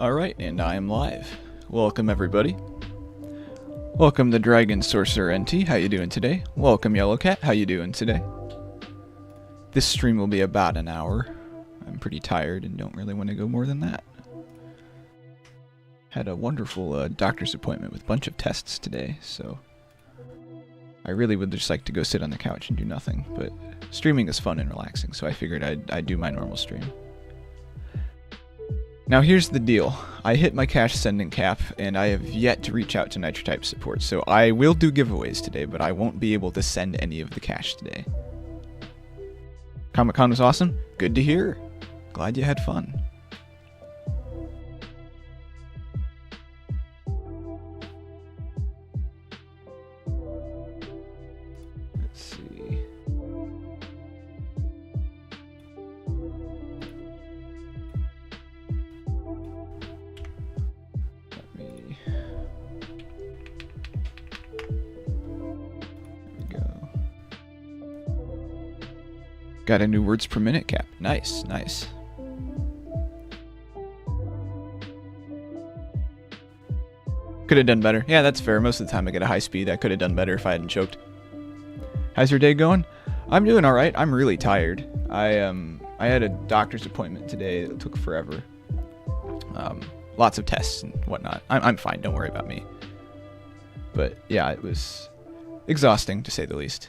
Alright, and I am live. Welcome everybody. Welcome the Dragon Sorcerer NT, how you doing today? Welcome Yellow Cat, how you doing today? This stream will be about an hour. I'm pretty tired and don't really want to go more than that. Had a wonderful doctor's appointment with a bunch of tests today, so I really would just like to go sit on the couch and do nothing, but streaming is fun and relaxing, so I figured I'd do my normal stream. Now here's the deal. I hit my cash sending cap, and I have yet to reach out to Nitro-type support, so I will do giveaways today, but I won't be able to send any of the cash today. Comic-Con was awesome? Good to hear. Glad you had fun. Let's see. Got a new words per minute cap. Nice, nice. Could have done better. Yeah, that's fair. Most of the time I get a high speed. I could have done better if I hadn't choked. How's your day going? I'm doing all right. I'm really tired. I had a doctor's appointment today. It took forever. Lots of tests and whatnot. I'm fine. Don't worry about me. But yeah, it was exhausting to say the least.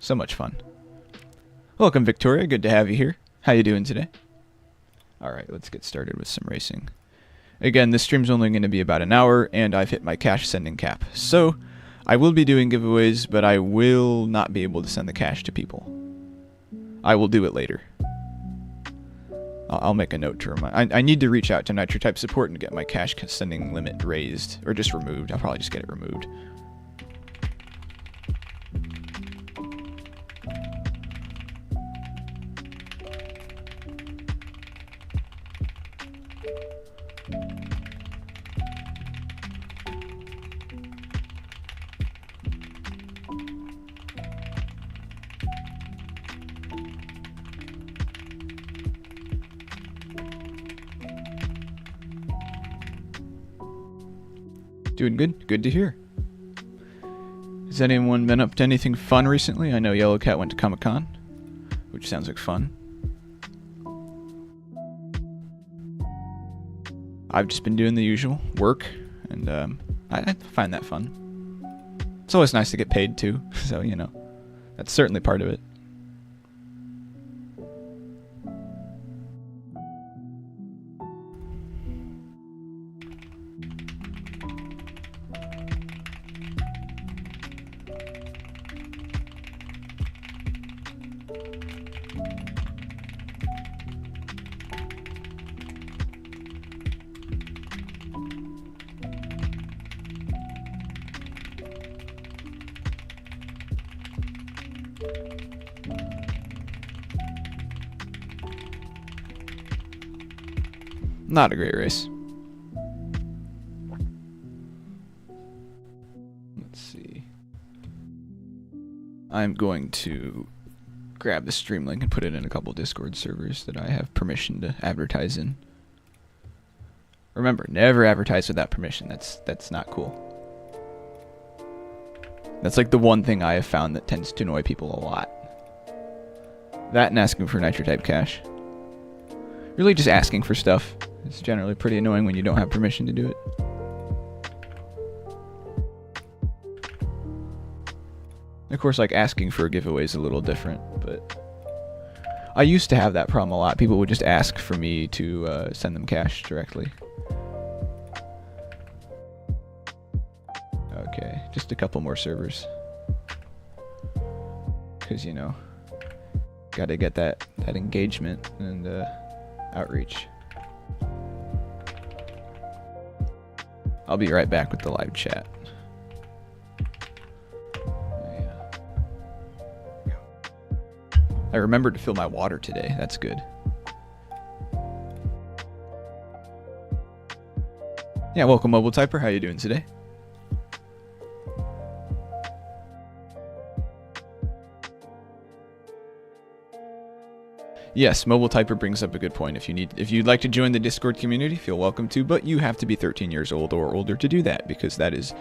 So much fun. Welcome, Victoria. Good to have you here. How you doing today? Alright, let's get started with some racing. Again, this stream's only going to be about an hour, and I've hit my cash sending cap. So, I will be doing giveaways, but I will not be able to send the cash to people. I will do it later. I'll make a note to remind. I need to reach out to Nitro-type support and get my cash sending limit raised, or just removed. I'll probably just get it removed. Doing good? Good to hear. Has anyone been up to anything fun recently? I know Yellow Cat went to Comic-Con, which sounds like fun. I've just been doing the usual work, and I find that fun. It's always nice to get paid too, so you know, that's certainly part of it. Not a great race. Let's see. I'm going to grab the stream link and put it in a couple Discord servers that I have permission to advertise in. Remember, never advertise without permission. That's not cool. That's like the one thing I have found that tends to annoy people a lot. That and asking for Nitro-type cash. Really just asking for stuff. It's generally pretty annoying when you don't have permission to do it. Of course, like, asking for a giveaway is a little different, but I used to have that problem a lot. People would just ask for me to send them cash directly. Okay, just a couple more servers. Because, you know, gotta get that engagement and outreach. I'll be right back with the live chat. I remembered to fill my water today. That's good. Yeah, welcome Mobile Typer. How you doing today? Yes, Mobile Typer brings up a good point. If you'd like to join the Discord community, feel welcome to, but you have to be 13 years old or older to do that, because that is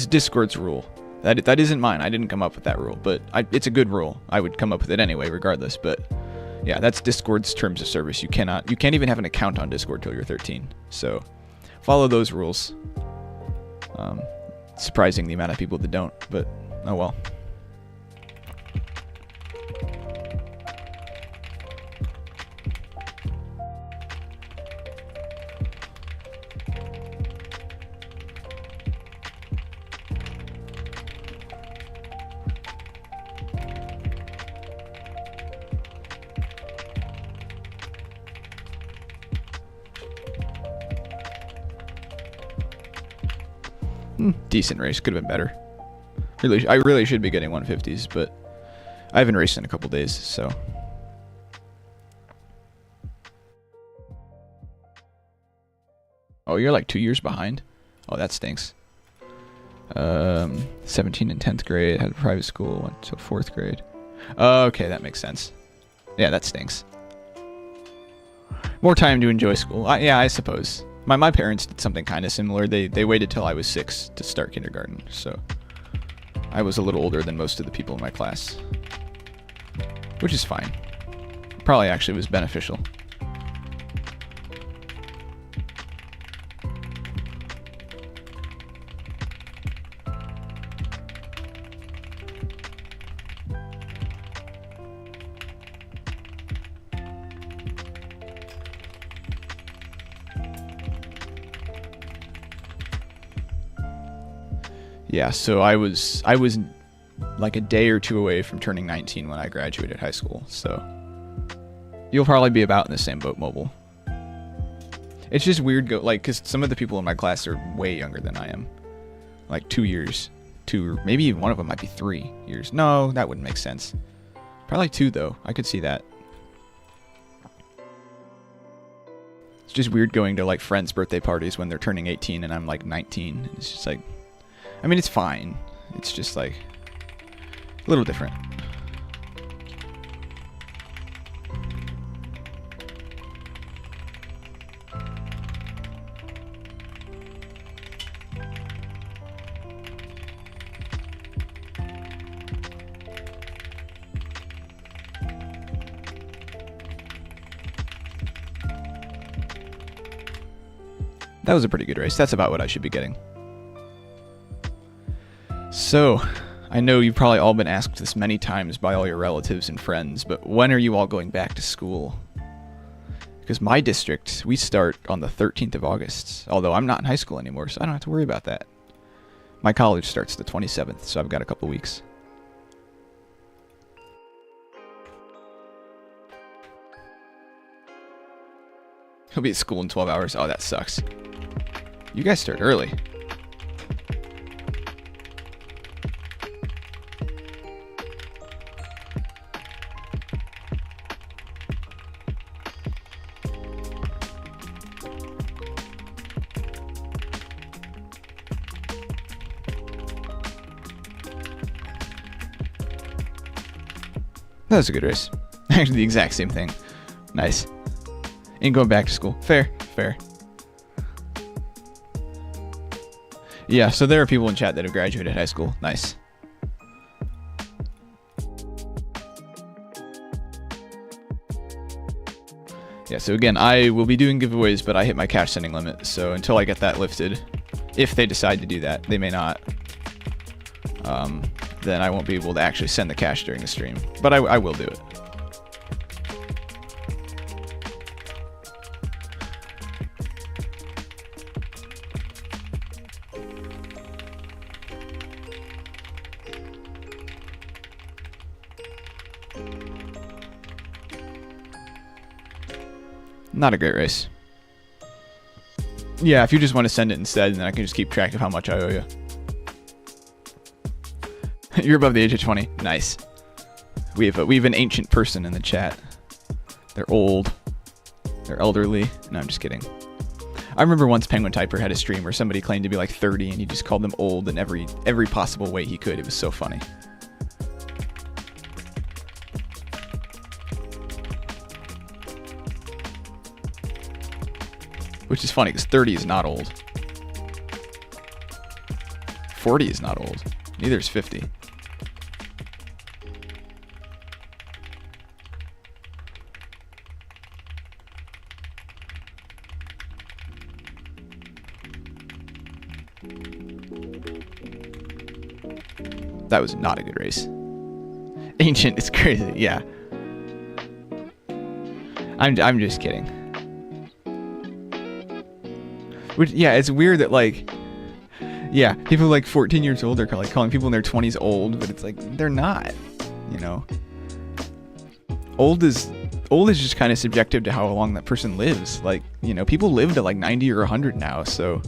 Discord's rule. That isn't mine. I didn't come up with that rule, but it's a good rule. I would come up with it anyway, regardless. But yeah, that's Discord's terms of service. You can't even have an account on Discord till you're 13. So follow those rules. Surprising the amount of people that don't, but oh well. Decent race. Could have been better. I really should be getting 150s, but I haven't raced in a couple days, so. Oh, you're like 2 years behind? Oh, that stinks. 17 and 10th grade, had a private school, went to 4th grade. Okay, that makes sense. Yeah, that stinks. More time to enjoy school. Yeah, I suppose. My parents did something kind of similar. They waited till I was 6 to start kindergarten, so I was a little older than most of the people in my class, which is fine. Probably actually was beneficial. Yeah, so I was like a day or two away from turning 19 when I graduated high school, so you'll probably be about in the same boat, Mobile. It's just weird, because some of the people in my class are way younger than I am. Like 2 years. 2, or maybe even one of them might be 3 years. No, that wouldn't make sense. Probably 2, though. I could see that. It's just weird going to, like, friends' birthday parties when they're turning 18 and I'm, like, 19. It's just like... I mean, it's fine. It's just, like, a little different. That was a pretty good race. That's about what I should be getting. So, I know you've probably all been asked this many times by all your relatives and friends, but when are you all going back to school? Because my district, we start on the 13th of August, although I'm not in high school anymore, so I don't have to worry about that. My college starts the 27th, so I've got a couple weeks. He'll be at school in 12 hours. Oh, that sucks. You guys start early. That was a good race. Actually, the exact same thing. Nice. Ain't going back to school. Fair. Fair. Yeah, so there are people in chat that have graduated high school. Nice. Yeah, so again, I will be doing giveaways, but I hit my cash sending limit. So until I get that lifted, if they decide to do that, they may not. Then I won't be able to actually send the cash during the stream. But I will do it. Not a great race. Yeah, if you just want to send it instead, then I can just keep track of how much I owe you. You're above the age of 20. Nice. We have an ancient person in the chat. They're old. They're elderly. No, I'm just kidding. I remember once Penguin Typer had a stream where somebody claimed to be like 30 and he just called them old in every possible way he could. It was so funny. Which is funny, because 30 is not old. 40 is not old. Neither is 50. That was not a good race. Ancient is crazy, yeah. I'm just kidding. Which, yeah, it's weird that, like, yeah, people like 14 years old are like calling people in their 20s old, but it's like, they're not, you know. Old is just kind of subjective to how long that person lives. Like, you know, people live to like 90 or 100 now, so,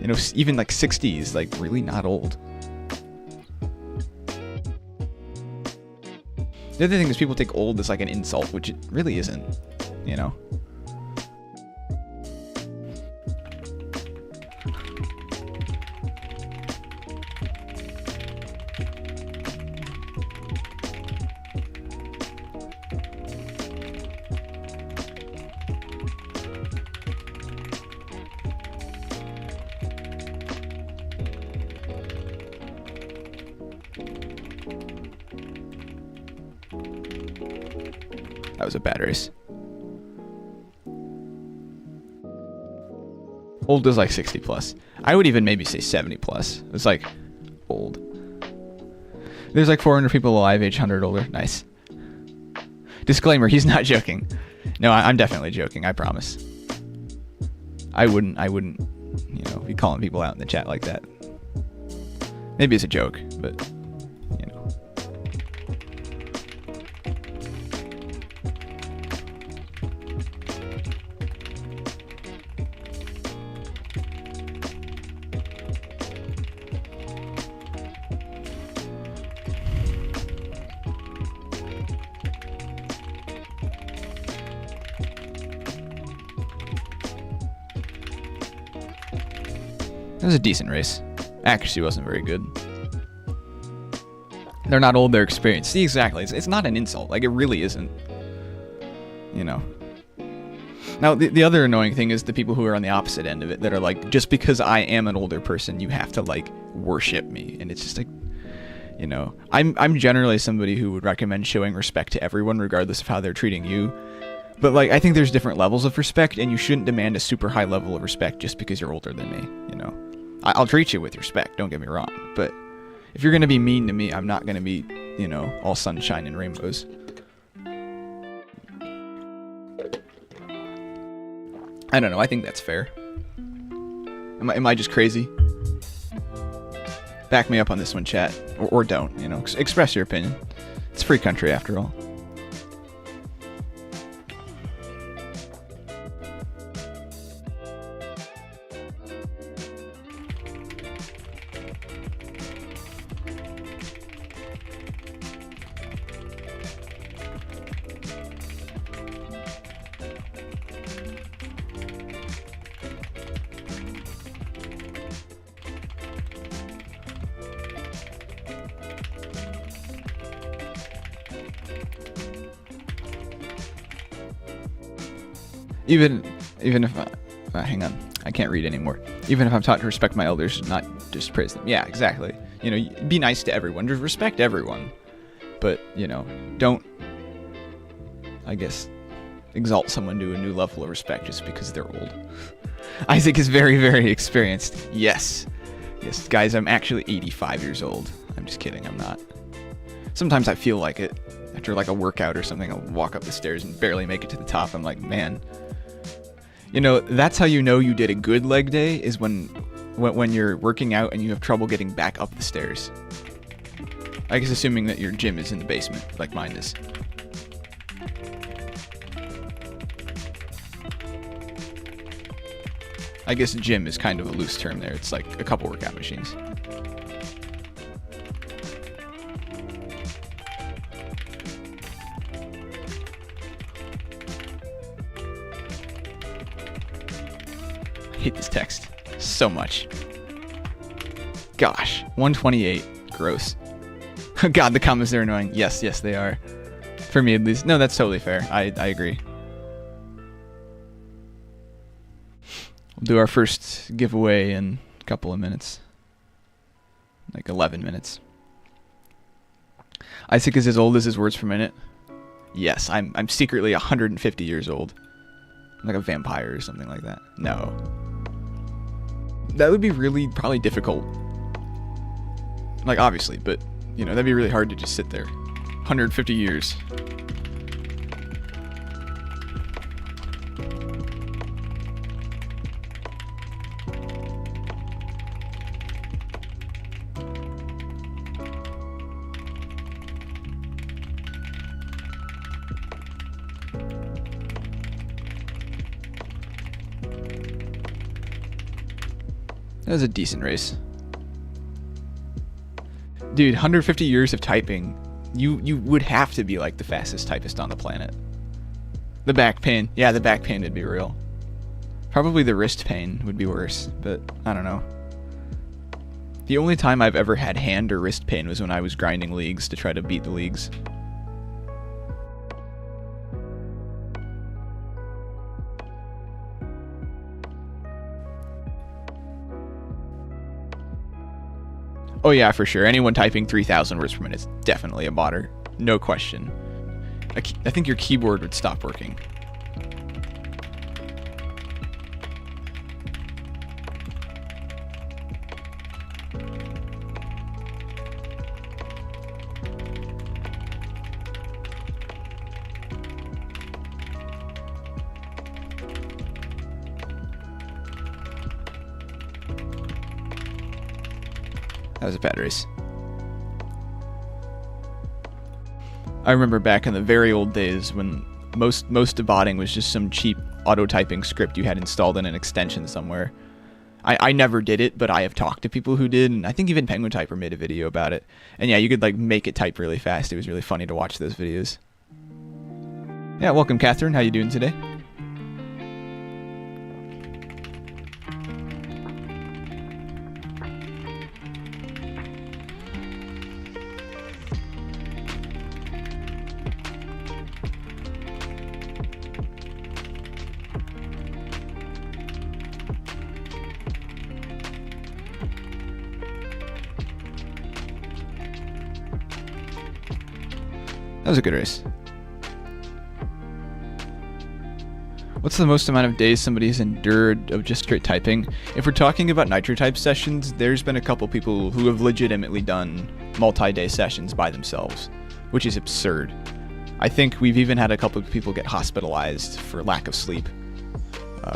you know, even like 60 is like really not old. The other thing is people take old as like an insult, which it really isn't, you know. That was a bad race. Old is like 60 plus. I would even maybe say 70 plus. It's like old. There's like 400 people alive, age 100 older. Nice. Disclaimer, he's not joking. No, I'm definitely joking, I promise. I wouldn't, you know, be calling people out in the chat like that. Maybe it's a joke, but, you know. It was a decent race. Accuracy wasn't very good. They're not old, they're experienced. See, exactly. It's not an insult. Like, it really isn't. You know. Now, the other annoying thing is the people who are on the opposite end of it that are like, just because I am an older person, you have to, like, worship me. And it's just like, you know. I'm generally somebody who would recommend showing respect to everyone regardless of how they're treating you. But, like, I think there's different levels of respect, and you shouldn't demand a super high level of respect just because you're older than me, you know. I'll treat you with respect, don't get me wrong, but if you're going to be mean to me, I'm not going to be, you know, all sunshine and rainbows. I don't know, I think that's fair. Am I just crazy? Back me up on this one, chat. Or don't, you know, express your opinion. It's a free country after all. Even if hang on, I can't read anymore. Even if I'm taught to respect my elders, not just praise them. Yeah, exactly. You know, be nice to everyone, just respect everyone. But, you know, don't, I guess, exalt someone to a new level of respect just because they're old. Isaac is very, very experienced. Yes. Yes, guys, I'm actually 85 years old. I'm just kidding, I'm not. Sometimes I feel like it. After like a workout or something, I'll walk up the stairs and barely make it to the top. I'm like, man. You know, that's how you know you did a good leg day, is when you're working out and you have trouble getting back up the stairs. I guess assuming that your gym is in the basement, like mine is. I guess gym is kind of a loose term there. It's like a couple workout machines. I hate this text so much. Gosh, 128. Gross. God, the comments are annoying. Yes, they are. For me, at least. No, that's totally fair. I agree. We'll do our first giveaway in a couple of minutes. Like 11 minutes. Isaac is as old as his words per minute. Yes, I'm secretly 150 years old. I'm like a vampire or something like that. No. That would be really probably difficult. Like, obviously, but, you know, that'd be really hard to just sit there. 150 years. That was a decent race. Dude, 150 years of typing, you would have to be like the fastest typist on the planet. The back pain. Yeah, the back pain would be real. Probably the wrist pain would be worse, but I don't know. The only time I've ever had hand or wrist pain was when I was grinding leagues to try to beat the leagues. Oh yeah, for sure. Anyone typing 3,000 words per minute is definitely a modder. No question. I think your keyboard would stop working. That was a bad race. I remember back in the very old days when most of botting was just some cheap auto-typing script you had installed in an extension somewhere. I never did it, but I have talked to people who did, and I think even Penguin Typer made a video about it. And yeah, you could like make it type really fast. It was really funny to watch those videos. Yeah, welcome Catherine. How you doing today? That was a good race. What's the most amount of days somebody's endured of just straight typing? If we're talking about nitro type sessions, there's been a couple people who have legitimately done multi-day sessions by themselves, which is absurd. I think we've even had a couple of people get hospitalized for lack of sleep,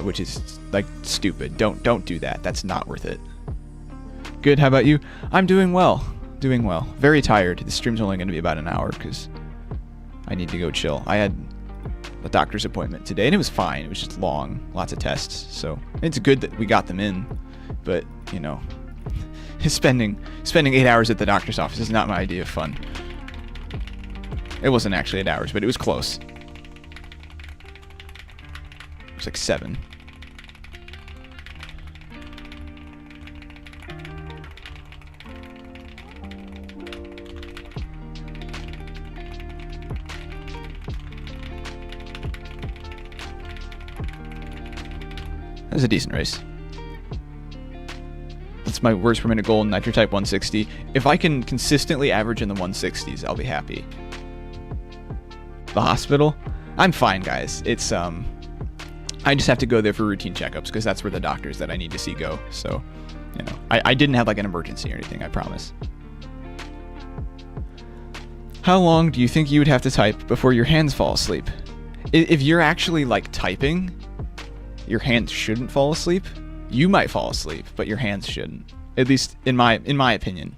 which is like stupid. Don't do that. That's not worth it. Good. How about you? I'm doing well. Doing well. Very tired. The stream's only going to be about an hour because I need to go chill. I had a doctor's appointment today, and it was fine. It was just long, lots of tests. So it's good that we got them in, but you know, spending 8 hours at the doctor's office is not my idea of fun. It wasn't actually 8 hours, but it was close. It was like 7. That was a decent race. That's my worst per minute goal in Nitro Type 160. If I can consistently average in the 160s, I'll be happy. The hospital? I'm fine, guys. It's, I just have to go there for routine checkups, because that's where the doctors that I need to see go. So, you know, I didn't have like an emergency or anything, I promise. How long do you think you would have to type before your hands fall asleep? If you're actually like typing, your hands shouldn't fall asleep. You might fall asleep, but your hands shouldn't. At least in my opinion.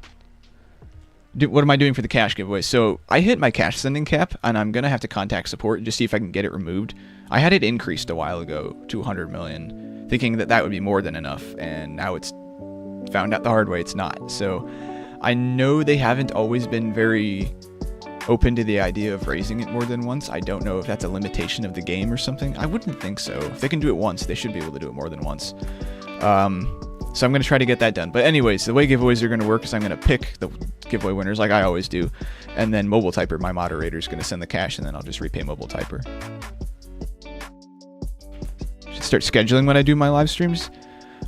What am I doing for the cash giveaway? So I hit my cash sending cap, and I'm gonna have to contact support and just see if I can get it removed. I had it increased a while ago to 100 million, thinking that that would be more than enough, and now it's found out the hard way it's not. So I know they haven't always been very open to the idea of raising it more than once. I don't know if that's a limitation of the game or something. I wouldn't think so. If they can do it once, they should be able to do it more than once. So I'm going to try to get that done. But anyways, the way giveaways are going to work is I'm going to pick the giveaway winners like I always do. And then Mobile Typer, my moderator, is going to send the cash, and then I'll just repay Mobile Typer. Should start scheduling when I do my live streams.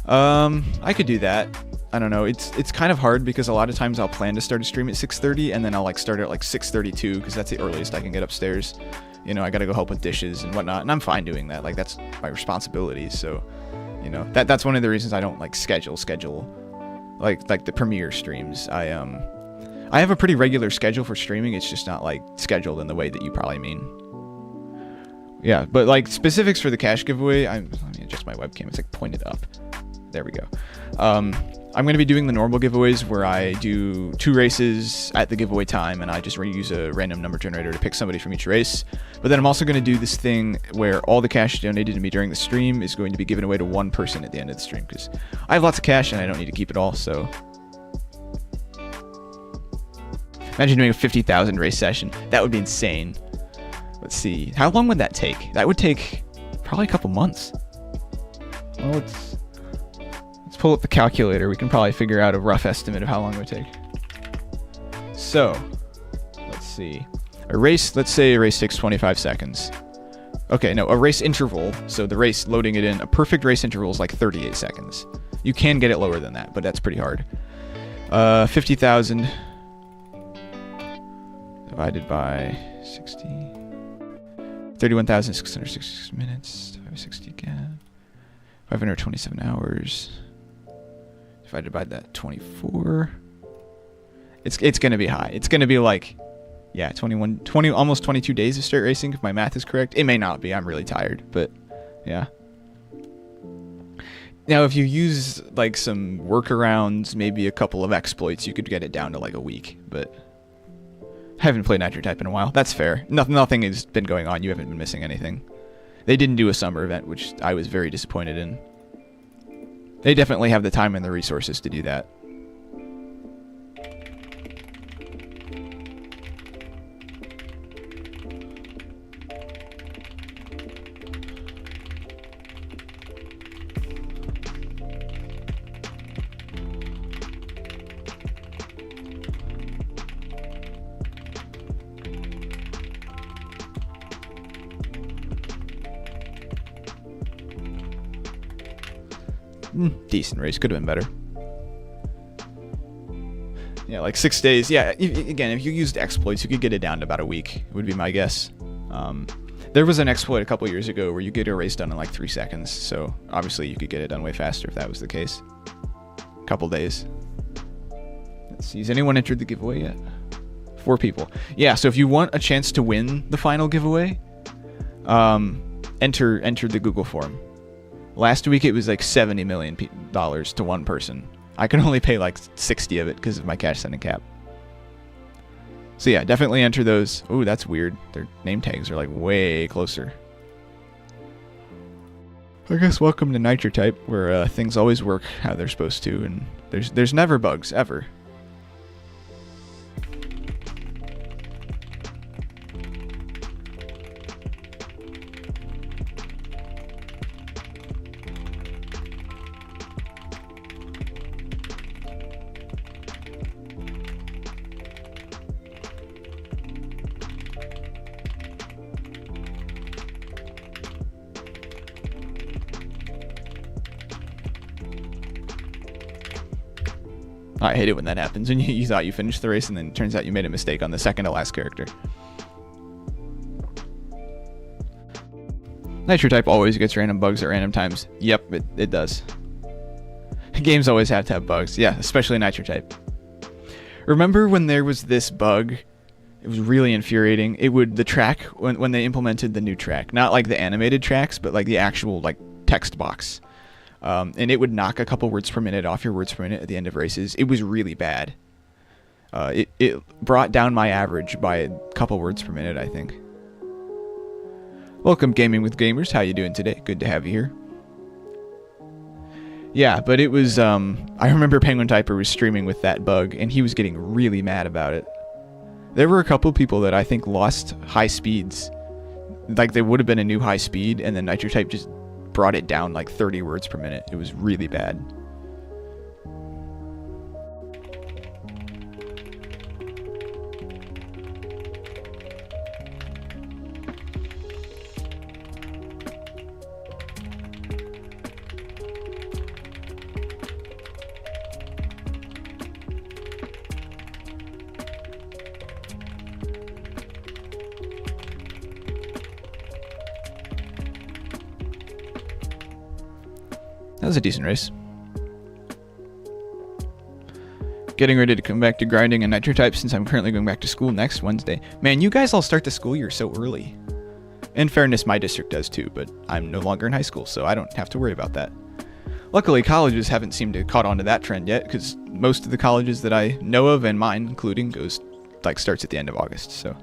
I could do that. I don't know. It's kind of hard because a lot of times I'll plan to start a stream at 6:30 and then I'll like start at like 6:32 because that's the earliest I can get upstairs. You know, I gotta go help with dishes and whatnot, and I'm fine doing that. Like that's my responsibility. So, you know, that's one of the reasons I don't like schedule like the premiere streams. I have a pretty regular schedule for streaming. It's just not like scheduled in the way that you probably mean. Yeah, but like specifics for the cash giveaway, let me adjust my webcam. It's like pointed up. There we go. I'm going to be doing the normal giveaways where I do 2 races at the giveaway time and I just use a random number generator to pick somebody from each race. But then I'm also going to do this thing where all the cash donated to me during the stream is going to be given away to one person at the end of the stream because I have lots of cash and I don't need to keep it all. So imagine doing a 50,000 race session. That would be insane. Let's see. How long would that take? That would take probably a couple months. Well, let's pull up the calculator. We can probably figure out a rough estimate of how long it would take. So, let's see. A race, let's say a race takes 25 seconds. Okay, no, a race interval. So the race, loading it in, a perfect race interval is like 38 seconds. You can get it lower than that, but that's pretty hard. 50,000 divided by 60. 31,666 minutes. 560 again. 527 hours. Divided by that 24. It's gonna be high. It's gonna be like, yeah, 20, almost 22 days of straight racing if my math is correct. It may not be. I'm really tired, but yeah. Now, if you use like some workarounds, maybe a couple of exploits, you could get it down to like a week. But I haven't played Nitro Type in a while. That's fair. Nothing has been going on. You haven't been missing anything. They didn't do a summer event, which I was very disappointed in. They definitely have the time and the resources to do that. Decent race. Could have been better. Yeah, like 6 days. Yeah, again, if you used exploits, you could get it down to about a week, would be my guess. There was an exploit a couple years ago where you get a race done in like 3 seconds, so obviously you could get it done way faster if that was the case. Couple days. Let's see, has anyone entered the giveaway yet? 4 people. Yeah, so if you want a chance to win the final giveaway, enter the Google form. Last week it was like $70 million to one person. I can only pay like 60 of it because of my cash sending cap. So yeah, definitely enter those. Ooh, that's weird. Their name tags are like way closer. I guess welcome to Nitro Type, where things always work how they're supposed to, and there's never bugs, ever. I hate it when that happens, when you thought you finished the race and then it turns out you made a mistake on the second to last character. Nitro Type always gets random bugs at random times. Yep, it does. Games always have to have bugs. Yeah, especially Nitro Type. Remember when there was this bug? It was really infuriating. The track, when they implemented the new track, not like the animated tracks, but like the actual like text box. And it would knock a couple words per minute off your words per minute at the end of races. It was really bad. It brought down my average by a couple words per minute, I think. Welcome, Gaming with Gamers. How you doing today? Good to have you here. Yeah, but it was, I remember Penguin Typer was streaming with that bug, and he was getting really mad about it. There were a couple people that I think lost high speeds. Like, they would have been a new high speed, and then Nitro Type just brought it down like 30 words per minute. It was really bad. was a decent race. Getting ready to come back to grinding and nitro type since I'm currently going back to school next Wednesday. Man, you guys all start the school year so early. In fairness, my district does too, but I'm no longer in high school, so I don't have to worry about that. Luckily, colleges haven't seemed to have caught on to that trend yet, because most of the colleges that I know of, and mine including, starts at the end of August, so.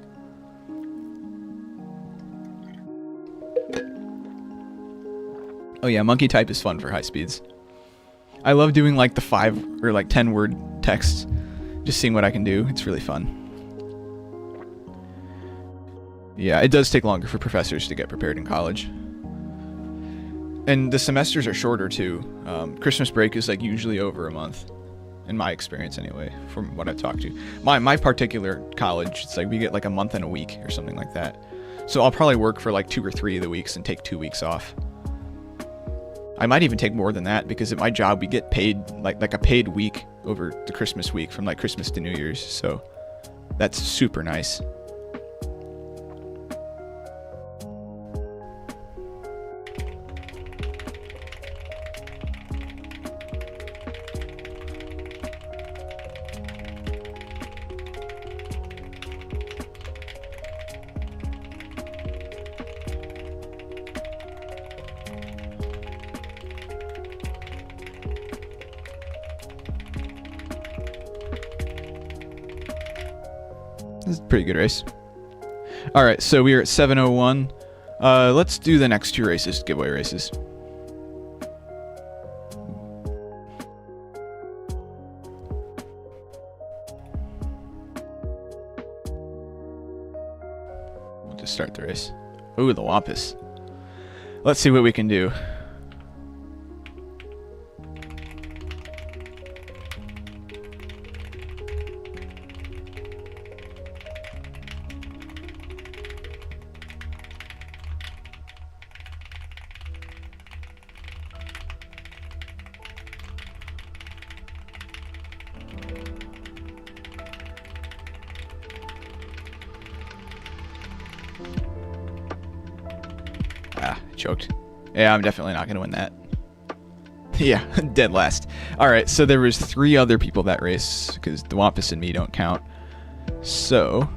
Oh yeah, monkey type is fun for high speeds. I love doing like the 5 or like 10 word texts, just seeing what I can do. It's really fun. Yeah, it does take longer for professors to get prepared in college. And the semesters are shorter too. Christmas break is like usually over a month, in my experience anyway, from what I've talked to. My particular college, it's like we get like a month and a week or something like that. So I'll probably work for like 2 or 3 of the weeks and take 2 weeks off. I might even take more than that because at my job we get paid like a paid week over the Christmas week from like Christmas to New Year's. So that's super nice. This is a pretty good race. Alright, so we are at 7:01. Let's do the next 2 races, giveaway races. We'll just start the race. Ooh, the Wampus. Let's see what we can do. Choked. Yeah, I'm definitely not going to win that. Yeah, dead last. Alright, so there was 3 other people that race, because the Wampus and me don't count. So,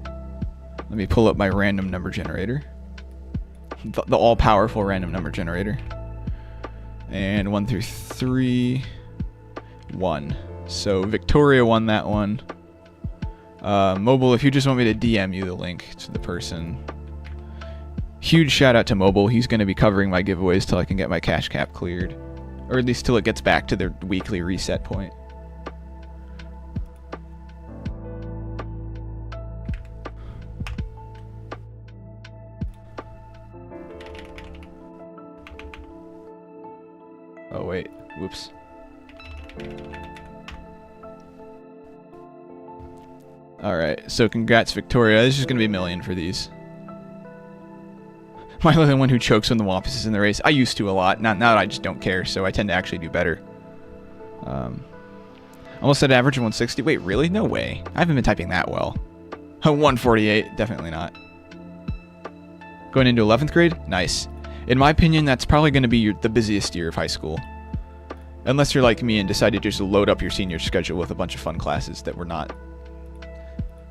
let me pull up my random number generator. The all-powerful random number generator. And 1 through 3, 1. So, Victoria won that one. Mobile, if you just want me to DM you the link to the person. Huge shout out to Mobile. He's going to be covering my giveaways till I can get my cash cap cleared. Or at least till it gets back to their weekly reset point. Oh wait, whoops. Alright, so congrats Victoria. This is going to be a million for these. Am I the only one who chokes when the Wampus is in the race? I used to a lot. Now I just don't care, so I tend to actually do better. Almost at average of 160. Wait, really? No way. I haven't been typing that well. 148. Definitely not. Going into 11th grade? Nice. In my opinion, that's probably going to be the busiest year of high school. Unless you're like me and decide to just load up your senior schedule with a bunch of fun classes that were not...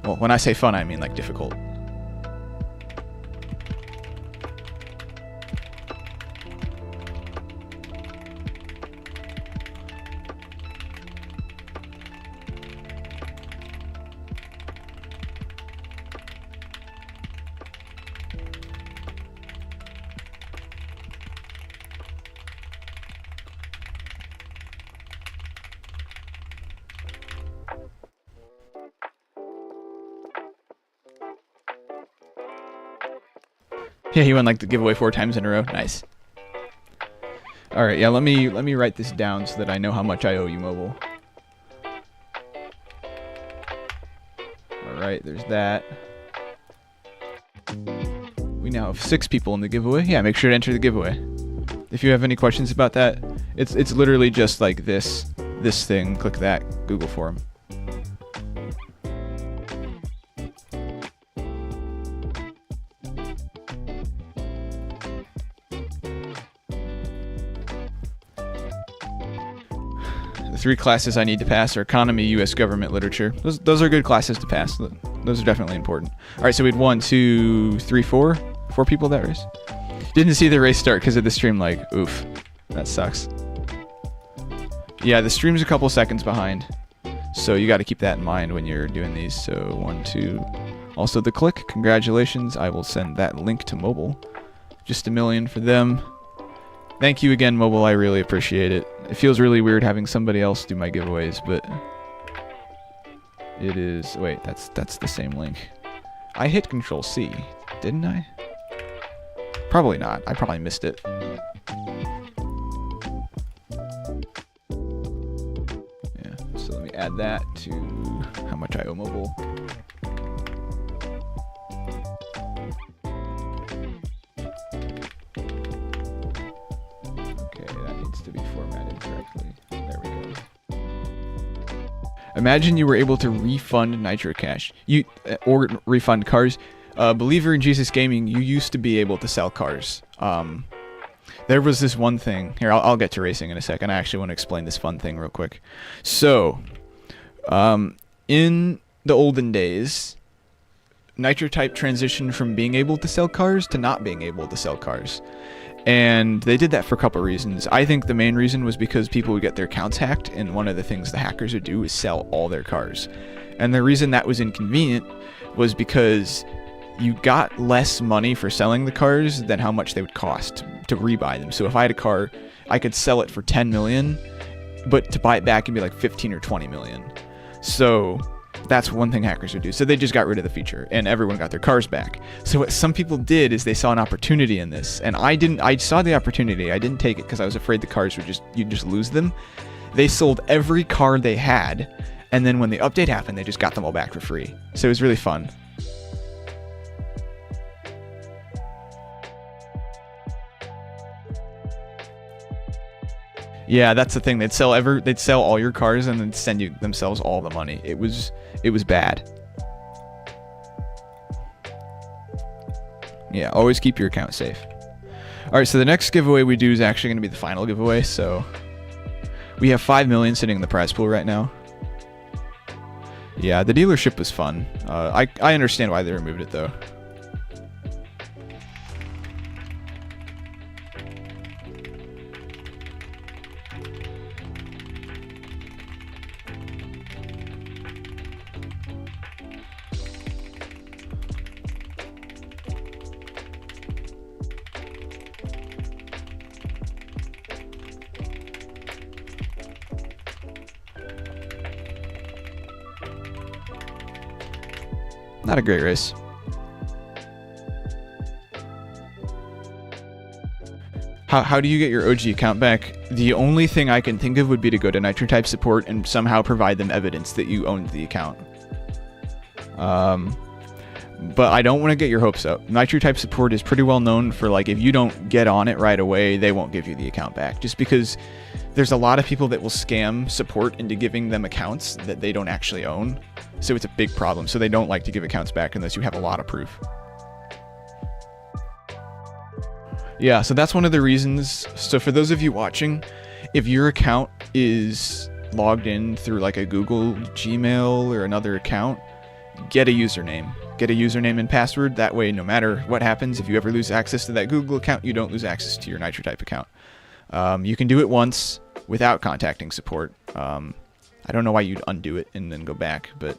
Well, when I say fun, I mean like difficult. Yeah, he won like the giveaway 4 times in a row. Nice. All right, yeah. Let me write this down so that I know how much I owe you, Mobile. All right, there's that. We now have 6 people in the giveaway. Yeah, make sure to enter the giveaway. If you have any questions about that, it's literally just like this thing. Click that Google form. The 3 classes I need to pass are economy, U.S. government, literature. Those are good classes to pass. Those are definitely important. All right, so we had 1, 2, 3, 4 people that race. Didn't see the race start because of the stream lag. Oof, that sucks. Yeah, the stream's a couple seconds behind, so you got to keep that in mind when you're doing these. So 1, 2. Also the click, congratulations. I will send that link to mobile. Just $1 million for them. Thank you again, mobile. I really appreciate it. It feels really weird having somebody else do my giveaways, but it is. Wait, that's the same link. I hit Control C, didn't I? Probably not. I probably missed it. Yeah. So let me add that to how much I owe mobile. To be formatted correctly. There we go. Imagine you were able to refund Nitro Cash. Or refund cars. Believer in Jesus Gaming, you used to be able to sell cars. There was this one thing. Here, I'll get to racing in a second. I actually want to explain this fun thing real quick. So, in the olden days, Nitro Type transitioned from being able to sell cars to not being able to sell cars. And they did that for a couple of reasons. I think the main reason was because people would get their accounts hacked, and one of the things the hackers would do is sell all their cars. And the reason that was inconvenient was because you got less money for selling the cars than how much they would cost to rebuy them. So if I had a car, I could sell it for 10 million, but to buy it back it'd be like 15 or 20 million. So that's one thing hackers would do. So they just got rid of the feature, and everyone got their cars back. So what some people did is they saw an opportunity in this, and I saw the opportunity. I didn't take it because I was afraid the cars would you'd just lose them. They sold every car they had, and then when the update happened, they just got them all back for free. So it was really fun. Yeah, that's the thing. They'd sell all your cars and then send you themselves all the money. It was bad. Yeah, always keep your account safe. All right, so the next giveaway we do is actually going to be the final giveaway. So we have 5 million sitting in the prize pool right now. Yeah, the dealership was fun. I understand why they removed it though. Not a great race. How do you get your OG account back? The only thing I can think of would be to go to Nitro Type support and somehow provide them evidence that you owned the account. But I don't want to get your hopes up. Nitro Type support is pretty well known for, like, if you don't get on it right away, they won't give you the account back. Just because there's a lot of people that will scam support into giving them accounts that they don't actually own. So it's a big problem. So they don't like to give accounts back unless you have a lot of proof. Yeah, so that's one of the reasons. So for those of you watching, if your account is logged in through like a Google, Gmail, or another account, get a username. Get a username and password. That way, no matter what happens, if you ever lose access to that Google account, you don't lose access to your Nitro Type account. You can do it once without contacting support. I don't know why you'd undo it and then go back, but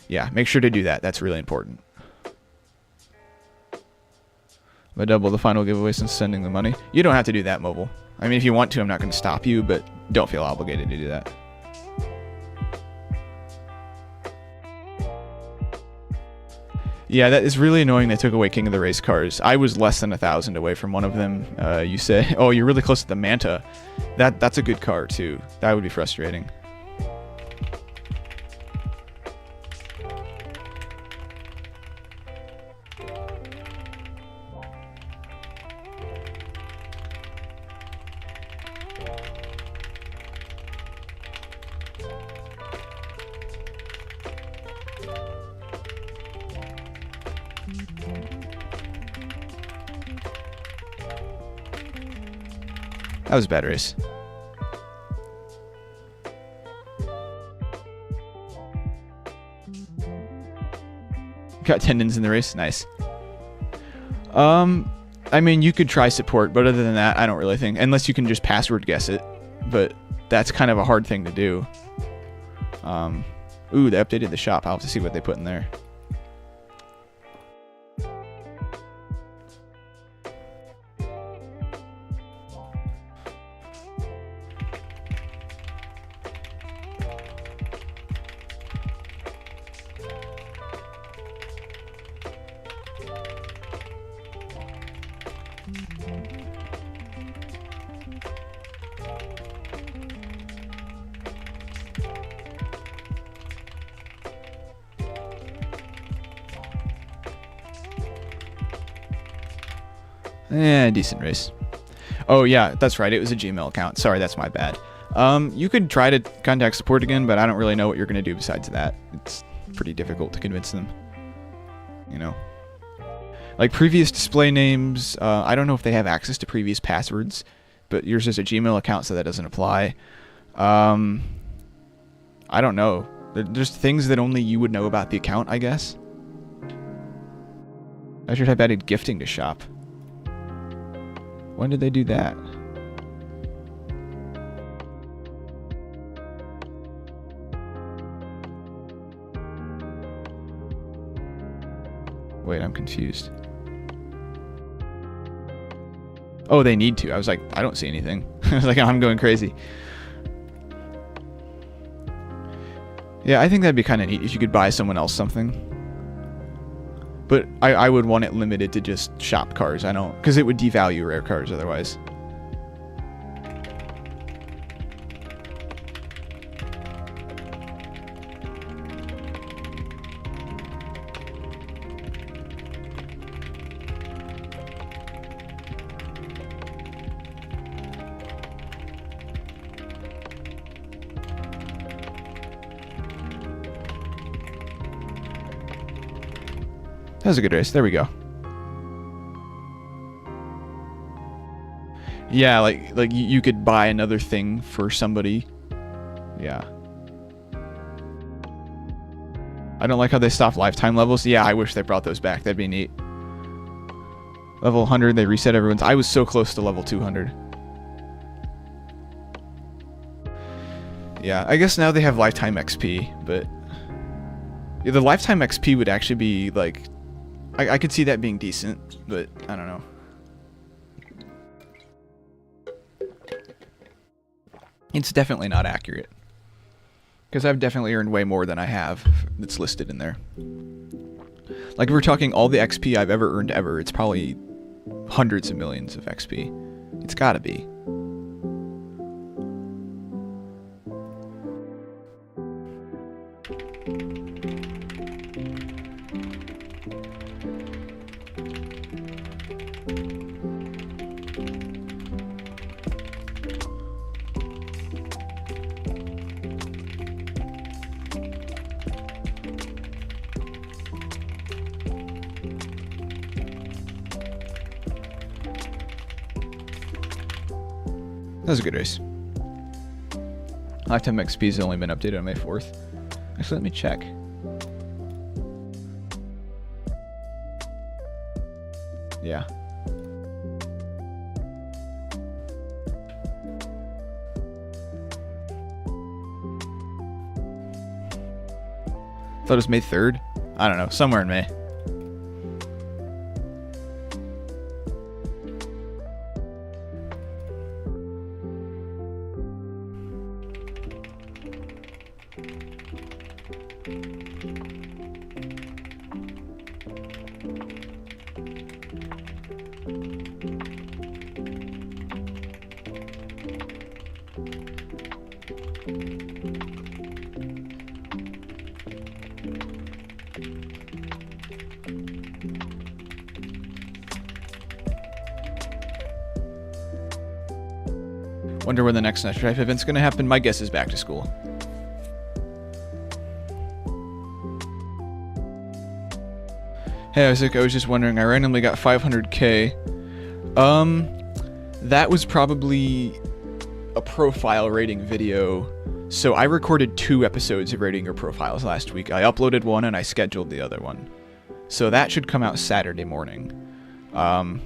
yeah, make sure to do that. That's really important. I double the final giveaway since sending the money. You don't have to do that, mobile. I mean, if you want to, I'm not going to stop you, but don't feel obligated to do that. Yeah, that is really annoying. They took away King of the Race cars. I was less than 1,000 away from one of them. You said, oh, you're really close to the Manta. That's a good car too. That would be frustrating. That was a bad race. Got tendons in the race. Nice. I mean, you could try support, but other than that, I don't really think, unless you can just password guess it, but that's kind of a hard thing to do. Ooh, they updated the shop. I'll have to see what they put in there. Decent race. Oh yeah, that's right. It was a Gmail account. Sorry, that's my bad. You could try to contact support again, but I don't really know what you're going to do besides that. It's pretty difficult to convince them. You know. Like previous display names, I don't know if they have access to previous passwords, but yours is a Gmail account, so that doesn't apply. I don't know. There's things that only you would know about the account, I guess. I should have added gifting to shop. When did they do that? Wait, I'm confused. Oh, they need to. I was like, I don't see anything. I was like, I'm going crazy. Yeah, I think that'd be kind of neat if you could buy someone else something. But I would want it limited to just shop cars. I don't, because it would devalue rare cars otherwise. That was a good race. There we go. Yeah, like you could buy another thing for somebody. Yeah. I don't like how they stopped lifetime levels. Yeah, I wish they brought those back. That'd be neat. Level 100, they reset everyone's. I was so close to level 200. Yeah, I guess now they have lifetime XP, but yeah, the lifetime XP would actually be like, I could see that being decent, but I don't know. It's definitely not accurate. Because I've definitely earned way more than I have that's listed in there. Like if we're talking all the XP I've ever earned ever, it's probably hundreds of millions of XP. It's gotta be. That was a good race. Lifetime XP has only been updated on May 4th. Actually, let me check. Yeah. Thought it was May 3rd? I don't know, somewhere in May. Wonder when the next Nitro Drive event's gonna happen. My guess is back to school. Hey Isaac, I was just wondering, I randomly got 500k. That was probably a profile rating video. So I recorded 2 episodes of rating your profiles last week. I uploaded one and I scheduled the other one. So that should come out Saturday morning. Oh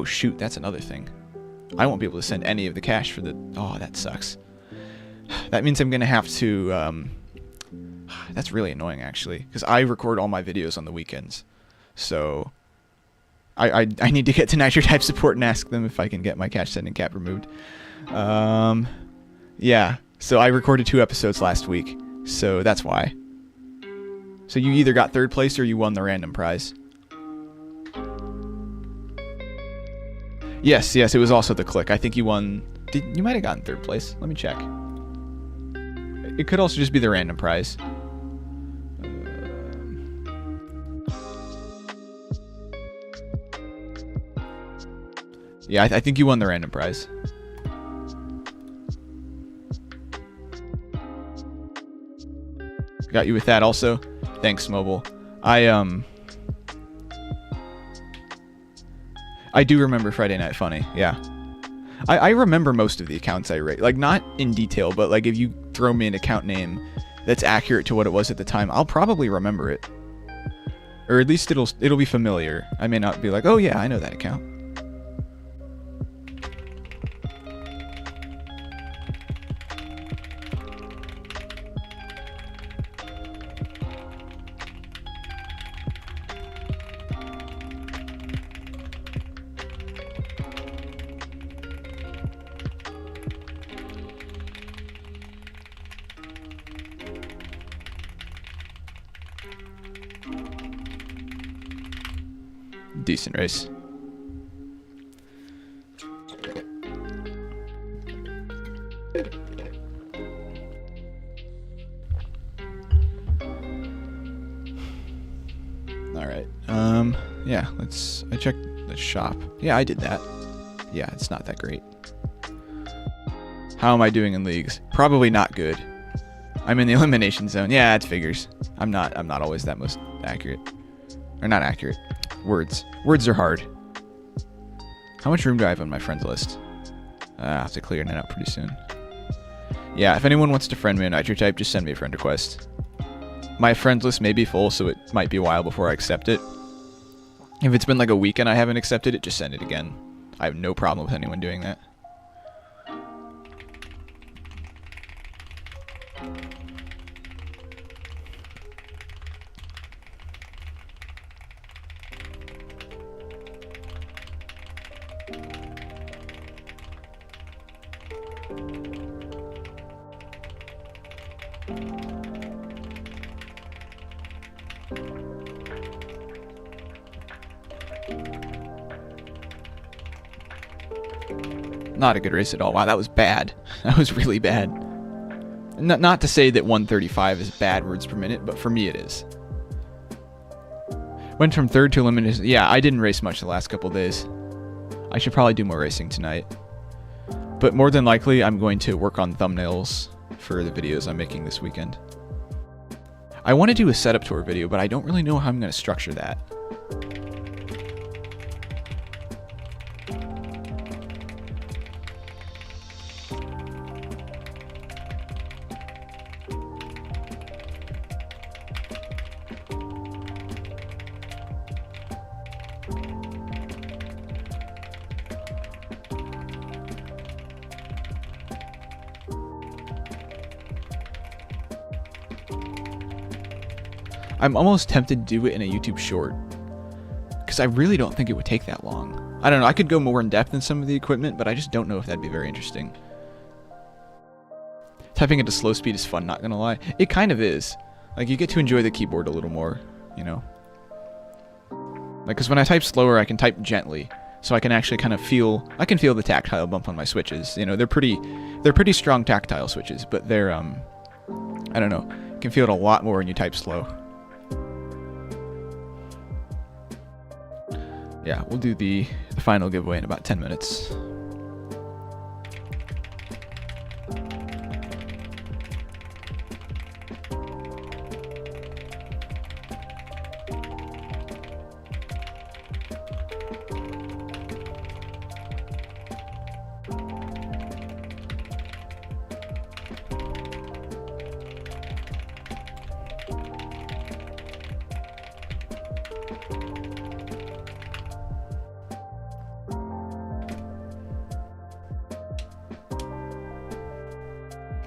shoot, that's another thing. I won't be able to send any of the cash for the... Oh, that sucks. That means I'm going to have to... That's really annoying, actually, because I record all my videos on the weekends. So I need to get to NitroType support and ask them if I can get my cash sending cap removed. Yeah, so I recorded 2 episodes last week, so that's why. So you either got 3rd place or you won the random prize. Yes, it was also the click. I think you won... You might have gotten 3rd place. Let me check. It could also just be the random prize. Yeah, I think you won the random prize. Got you with that also. Thanks, Mobile. I do remember Friday Night Funny, yeah. I remember most of the accounts I rate. Like, not in detail, but like if you throw me an account name that's accurate to what it was at the time, I'll probably remember it. Or at least it'll be familiar. I may not be like, oh yeah, I know that account. Decent race. All right. Yeah, I checked the shop. Yeah, I did that. Yeah, it's not that great. How am I doing in leagues? Probably not good. I'm in the elimination zone. Yeah, it figures. I'm not always that most accurate. Or not accurate. Words are hard. How much room do I have on my friends list? I'll have to clear that out pretty soon. Yeah, if anyone wants to friend me on NitroType, just send me a friend request. My friends list may be full, so it might be a while before I accept it. If it's been like a week and I haven't accepted it, just send it again. I have no problem with anyone doing that. Not a good race at all. Wow, that was bad. That was really bad. Not to say that 135 is bad words per minute, but for me it is. Went from 3rd to elimination. Yeah, I didn't race much the last couple days. I should probably do more racing tonight. But more than likely, I'm going to work on thumbnails for the videos I'm making this weekend. I want to do a setup tour video, but I don't really know how I'm going to structure that. I'm almost tempted to do it in a YouTube short, because I really don't think it would take that long. I don't know, I could go more in depth in some of the equipment, but I just don't know if that'd be very interesting. Typing at a slow speed is fun, not gonna lie. It kind of is. Like, you get to enjoy the keyboard a little more, you know? Like, because when I type slower, I can type gently, so I can actually kind of feel, I can feel the tactile bump on my switches. You know, they're pretty strong tactile switches, but they're, I don't know, you can feel it a lot more when you type slow. Yeah, we'll do the final giveaway in about 10 minutes.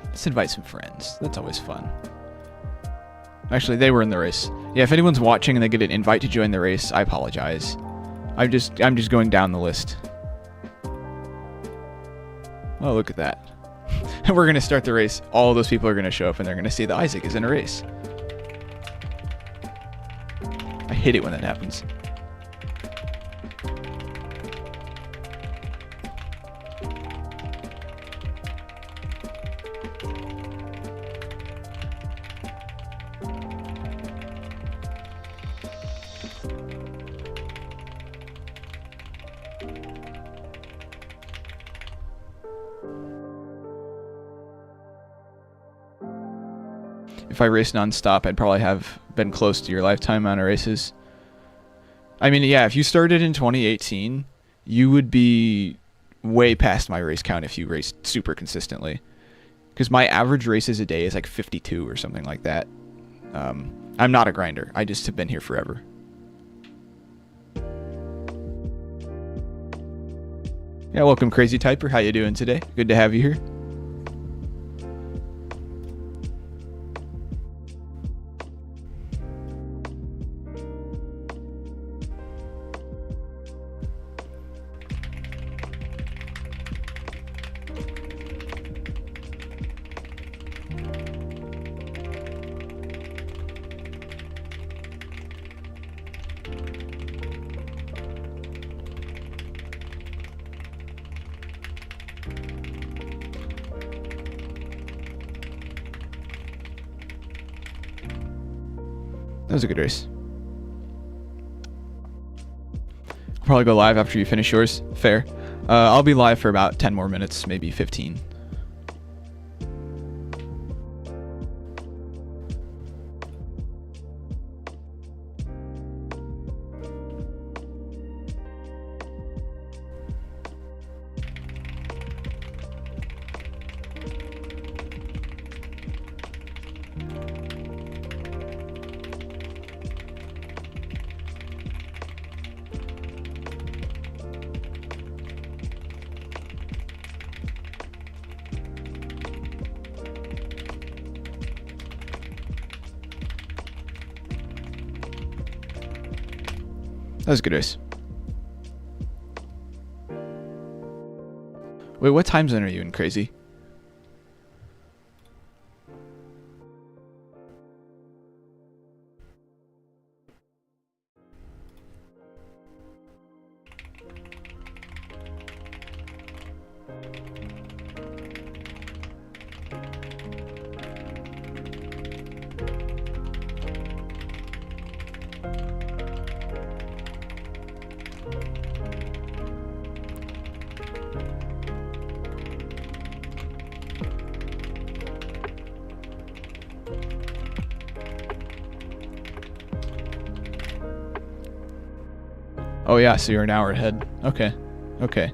Let's invite some friends. That's always fun. Actually, they were in the race. Yeah, if anyone's watching and they get an invite to join the race, I apologize. I'm just going down the list. Oh, look at that. We're going to start the race. All of those people are going to show up and they're going to see that Isaac is in a race. I hate it when that happens. If I race non-stop, I'd probably have been close to your lifetime amount of races. I mean, yeah, if you started in 2018, you would be way past my race count if you raced super consistently. Because my average races a day is like 52 or something like that. I'm not a grinder. I just have been here forever. Yeah, welcome Crazy Typer. How you doing today? Good to have you here. That was a good race. I'll probably go live after you finish yours. Fair. I'll be live for about 10 more minutes, maybe 15. That was a good race. Wait, what time zone are you in, Crazy? Oh yeah, so you're an hour ahead. Okay. Okay.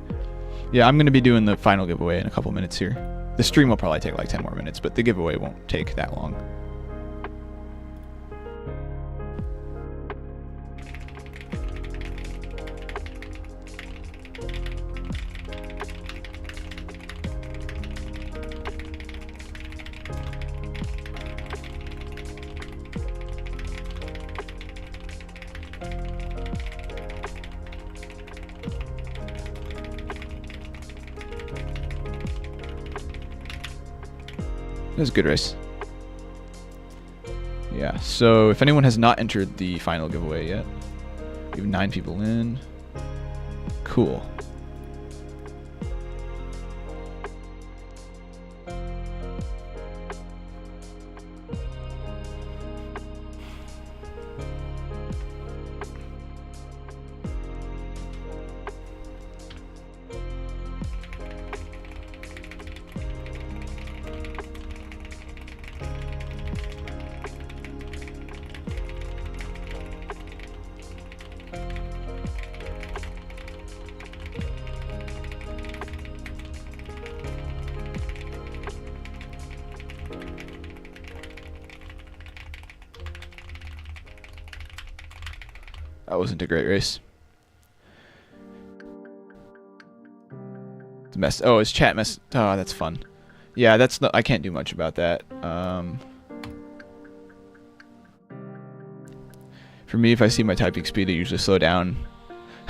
Yeah, I'm going to be doing the final giveaway in a couple minutes here. The stream will probably take like 10 more minutes, but the giveaway won't take that long. It was a good race. Yeah, so if anyone has not entered the final giveaway yet, we have 9 people in. Cool. That wasn't a great race. The mess. Oh, his chat mess. Oh, that's fun. Yeah, that's not. I can't do much about that. For me, if I see my typing speed, I usually slow down.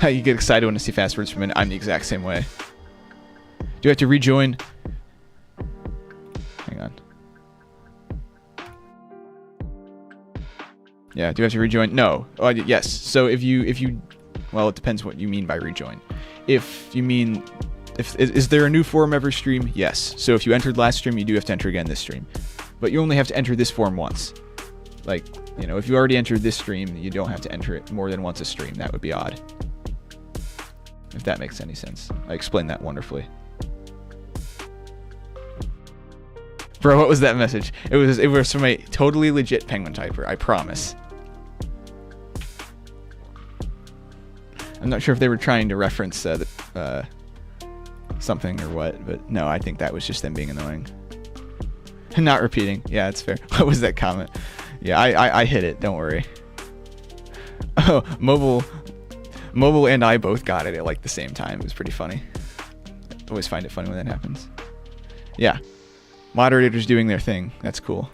You get excited when I see fast words per minute. I'm the exact same way. Do I have to rejoin? Hang on. Yeah, do I have to rejoin? No. Oh, yes. So if you, well, it depends what you mean by rejoin. If you mean, is there a new forum every stream? Yes. So if you entered last stream, you do have to enter again this stream. But you only have to enter this forum once. Like, you know, if you already entered this stream, you don't have to enter it more than once a stream. That would be odd. If that makes any sense. I explained that wonderfully. Bro, what was that message? It was from a totally legit penguin typer, I promise. I'm not sure if they were trying to reference something or what, but no, I think that was just them being annoying. Not repeating. Yeah, it's fair. What was that comment? Yeah, I hit it. Don't worry. Oh, Mobile and I both got it at like the same time. It was pretty funny. I always find it funny when that happens. Yeah. Moderators doing their thing. That's cool.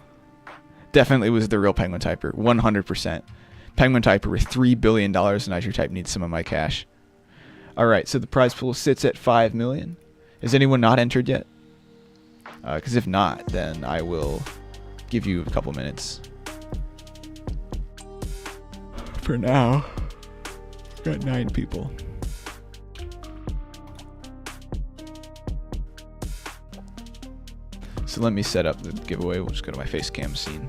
Definitely was the real Penguin Typer. 100%. Penguin Typer with $3 billion, and Azure Type needs some of my cash. Alright, so the prize pool sits at 5 million. Is anyone not entered yet? Because if not, then I will give you a couple minutes. For now, got 9 people. So let me set up the giveaway. We'll just go to my face cam scene.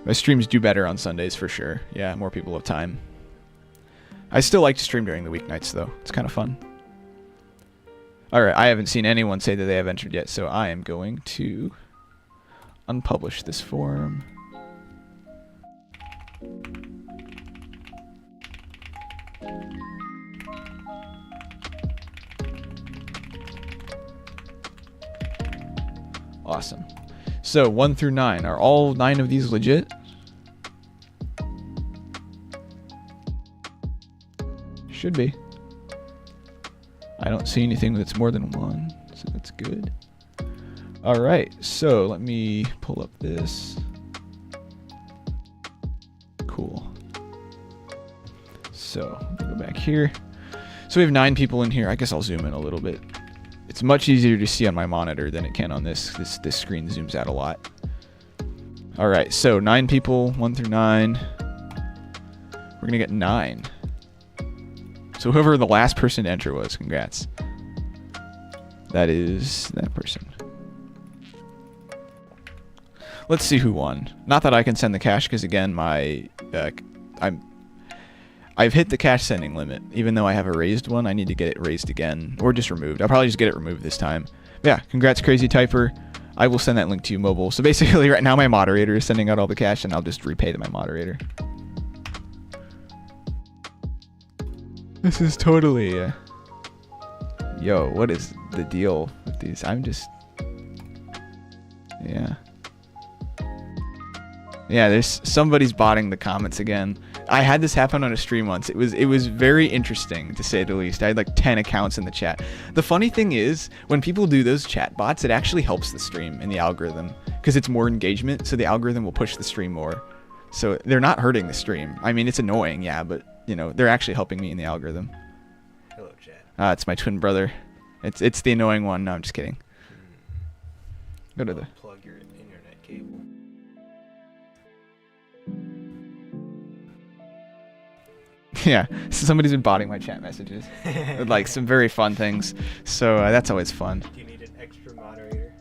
My streams do better on Sundays for sure. Yeah, more people have time. I still like to stream during the weeknights though. It's kind of fun. Alright, I haven't seen anyone say that they have entered yet, so I am going to unpublish this forum. Awesome. So 1 through 9. Are all 9 of these legit? Should be. I don't see anything that's more than 1, so that's good. Alright, so let me pull up this. Cool. So, go back here. So we have 9 people in here. I guess I'll zoom in a little bit. It's much easier to see on my monitor than it can on this. This screen zooms out a lot. Alright, so 9 people, 1 through 9. We're gonna get 9. So whoever the last person to enter was, congrats. That is that person. Let's see who won. Not that I can send the cash, because again, I've hit the cash sending limit. Even though I have a raised one, I need to get it raised again, or just removed. I'll probably just get it removed this time. But yeah, congrats, Crazy Typer. I will send that link to you, Mobile. So basically, right now my moderator is sending out all the cash, and I'll just repay to my moderator. This is totally, yo, what is the deal with these? I'm just, yeah. Yeah, there's somebody's botting the comments again. I had this happen on a stream once. It was very interesting, to say the least. I had like 10 accounts in the chat. The funny thing is, when people do those chat bots, it actually helps the stream in the algorithm, because it's more engagement, so the algorithm will push the stream more. So they're not hurting the stream. I mean, it's annoying, yeah, but you know, they're actually helping me in the algorithm. Hello, chat. It's my twin brother. It's the annoying one. No, I'm just kidding. Go to the... Plug your internet cable. Yeah, so somebody's been botting my chat messages. With, like, some very fun things. So that's always fun. Do you need an extra moderator?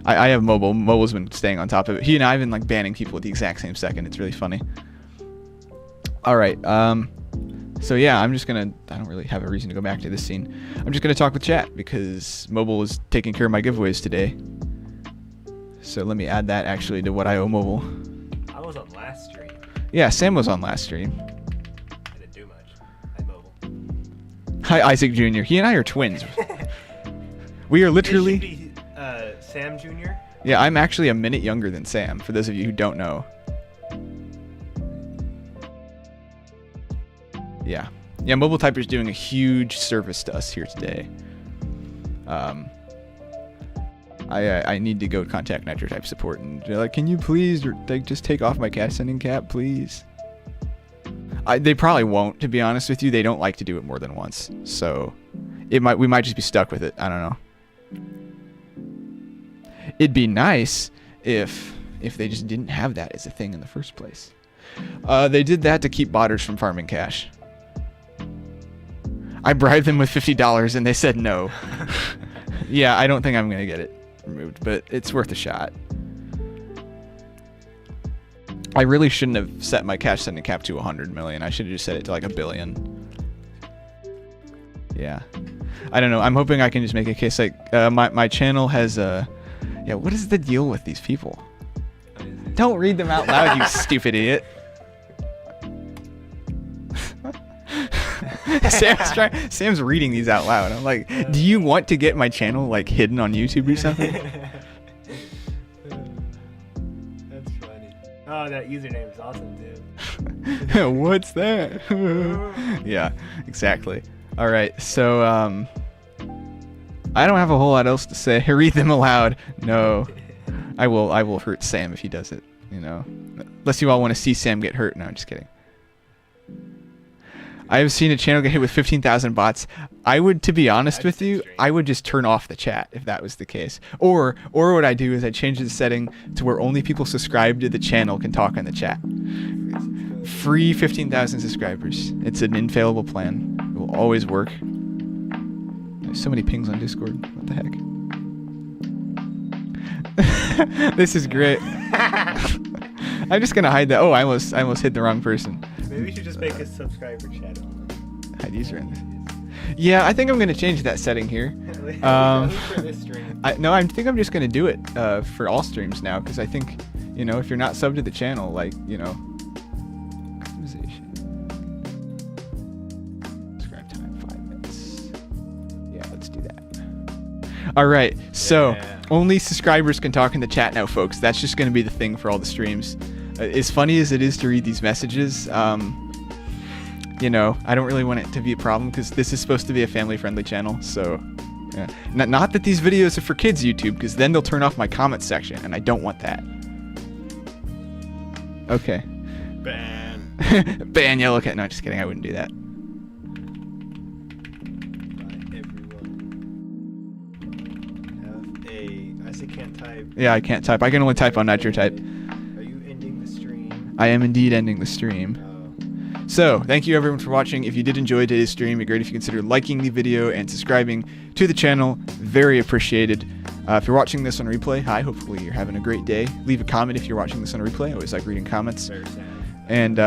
I have Mobile. Mobile's been staying on top of it. He and I have been, like, banning people at the exact same second. It's really funny. Alright, so yeah, I'm just gonna, I don't really have a reason to go back to this scene. I'm just gonna talk with chat, because Mobile is taking care of my giveaways today. So let me add that actually to what I owe Mobile. I was on last stream. Yeah, Sam was on last stream. I didn't do much. Hi, Isaac Jr. He and I are twins. We are It literally... should be Sam Jr. Yeah, I'm actually a minute younger than Sam, for those of you who don't know. Yeah. Yeah, Mobile Typer's doing a huge service to us here today. I need to go contact NitroType support and they're like, can you please just take off my cash sending cap, please? They probably won't, to be honest with you. They don't like to do it more than once, so we might just be stuck with it. I don't know. It'd be nice if they just didn't have that as a thing in the first place. They did that to keep botters from farming cash. I bribed them with $50 and they said no. Yeah, I don't think I'm gonna get it removed, but it's worth a shot. I really shouldn't have set my cash sending cap to 100 million. I should have just set it to like 1 billion. Yeah. I don't know. I'm hoping I can just make a case like my channel has a... Yeah, what is the deal with these people? Don't read them out loud, you stupid idiot. Sam's reading these out loud. I'm like, do you want to get my channel like hidden on YouTube or something? That's funny. Oh, that username is awesome, dude. What's that? Yeah, exactly. All right, so I don't have a whole lot else to say. Read them aloud. No, I will hurt Sam if he does it. You know, unless you all want to see Sam get hurt. No, I'm just kidding. I have seen a channel get hit with 15,000 bots. I would, to be honest with you, I would just turn off the chat if that was the case. Or what I do is I change the setting to where only people subscribed to the channel can talk in the chat. Free 15,000 subscribers. It's an infallible plan. It will always work. There's so many pings on Discord. What the heck? This is great. I'm just gonna hide that. Oh, I almost hit the wrong person. Maybe we should just make a subscriber channel. Hide user in this. Yeah, I think I'm gonna change that setting here. For this stream. I think I'm just gonna do it for all streams now, because I think, you know, if you're not subbed to the channel, like, you know, customization. Subscribe time 5 minutes. Yeah, let's do that. All right, so only subscribers can talk in the chat now, folks. That's just gonna be the thing for all the streams. As funny as it is to read these messages, you know, I don't really want it to be a problem because this is supposed to be a family-friendly channel. So, yeah. Not that these videos are for kids YouTube, because then they'll turn off my comment section, and I don't want that. Okay. Ban. Ban yellow cat. No, just kidding. I wouldn't do that. Everyone. Isaac can't type. Yeah, I can't type. I can only type on NitroType. Are you ending the stream? I am indeed ending the stream. So, thank you everyone for watching. If you did enjoy today's stream, it'd be great if you consider liking the video and subscribing to the channel. Very appreciated. If you're watching this on replay, hi, hopefully you're having a great day. Leave a comment if you're watching this on replay. I always like reading comments. Very sad. And,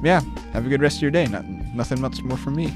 yeah, have a good rest of your day. Nothing much more from me.